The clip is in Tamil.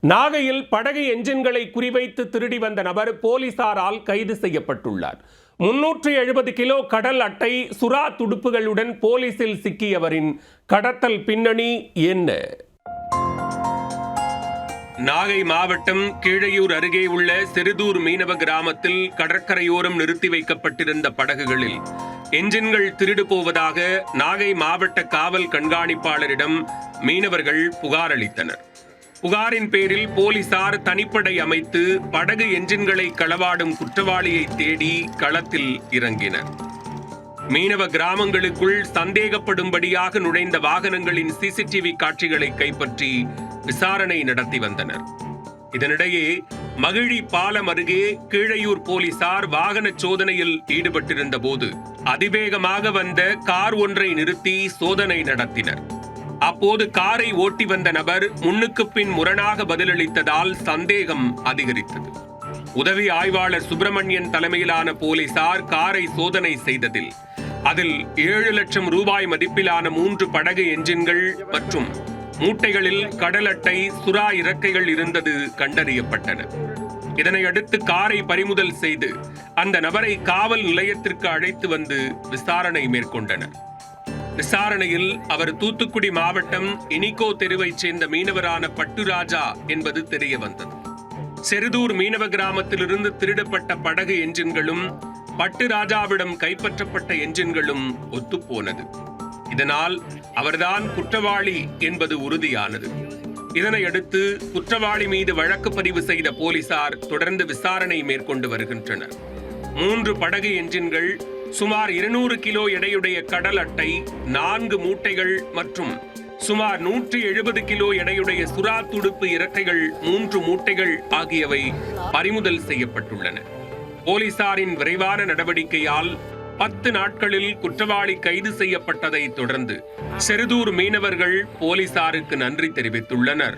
நாகையில் படகு என்ஜின்களை குறிவைத்து திருடி வந்த நபர் போலீசாரால் கைது செய்யப்பட்டுள்ளார். 370 கிலோ கடல் அட்டை சுறா துடுப்புகளுடன் போலீசில் சிக்கியவரின் கடத்தல் பின்னணி என்ன? நாகை மாவட்டம் கீழையூர் அருகே உள்ள செருதூர் மீனவ கிராமத்தில் கடற்கரையோரம் நிறுத்தி வைக்கப்பட்டிருந்த படகுகளில் என்ஜின்கள் திருடு போவதாக நாகை மாவட்ட காவல் கண்காணிப்பாளரிடம் மீனவர்கள் புகார் அளித்தனர். புகாரின் பேரில் போலீசார் தனிப்படை அமைத்து படகு என்ஜின்களை களவாடும் குற்றவாளியை தேடி களத்தில் இறங்கினர். மீனவ கிராமங்களுக்குள் சந்தேகப்படும்படியாக நுழைந்த வாகனங்களின் சிசிடிவி காட்சிகளை கைப்பற்றி விசாரணை நடத்தி வந்தனர். இதனிடையே மகிழி பாலம் அருகே கீழையூர் போலீசார் வாகன சோதனையில் ஈடுபட்டிருந்த போது அதிவேகமாக வந்த கார் ஒன்றை நிறுத்தி சோதனை நடத்தினர். அப்போது காரை ஓட்டி வந்த நபர் முன்னுக்கு பின் முரணாக பதிலளித்ததால் சந்தேகம் அதிகரித்தது. உதவி ஆய்வாளர் சுப்பிரமணியன் தலைமையிலான போலீசார் காரை சோதனை செய்ததில் அதில் 7 லட்சம் ரூபாய் மதிப்பிலான 3 படகு என்ஜின்கள் மற்றும் மூட்டைகளில் கடல் அட்டை சுறா இறக்கைகள் இருந்தது கண்டறியப்பட்டன. இதனையடுத்து காரை பறிமுதல் செய்து அந்த நபரை காவல் நிலையத்திற்கு அழைத்து வந்து விசாரணை மேற்கொண்டனர். விசாரணையில் அவர் தூத்துக்குடி மாவட்டம் இனிகோ தெருவைச் சேர்ந்த மீனவரான பட்டுராஜா என்பது தெரிய வந்தது. செருதூர் மீனவ கிராமத்திலிருந்து திருடப்பட்ட படகு என்ஜின்களும் பட்டுராஜாவிடம் கைப்பற்றப்பட்ட என்ஜின்களும் ஒத்துப்போனது. இதனால் அவர்தான் குற்றவாளி என்பது உறுதியானது. இதனையடுத்து குற்றவாளி மீது வழக்கு பதிவு செய்த போலீசார் தொடர்ந்து விசாரணை மேற்கொண்டு வருகின்றனர். 3 படகு என்ஜின்கள், சுமார் 200 கிலோ எடையுடைய கடல் அட்டை, 4 மூட்டைகள் மற்றும் சுமார் 170 கிலோ எடையுடைய சுறா துடுப்பு இறக்கைகள் 3 மூட்டைகள் ஆகியவை பறிமுதல் செய்யப்பட்டுள்ளன. போலீசாரின் விரைவான நடவடிக்கையால் 10 நாட்களில் குற்றவாளி கைது செய்யப்பட்டதை தொடர்ந்து செருதூர் மீனவர்கள் போலீசாருக்கு நன்றி தெரிவித்துள்ளனர்.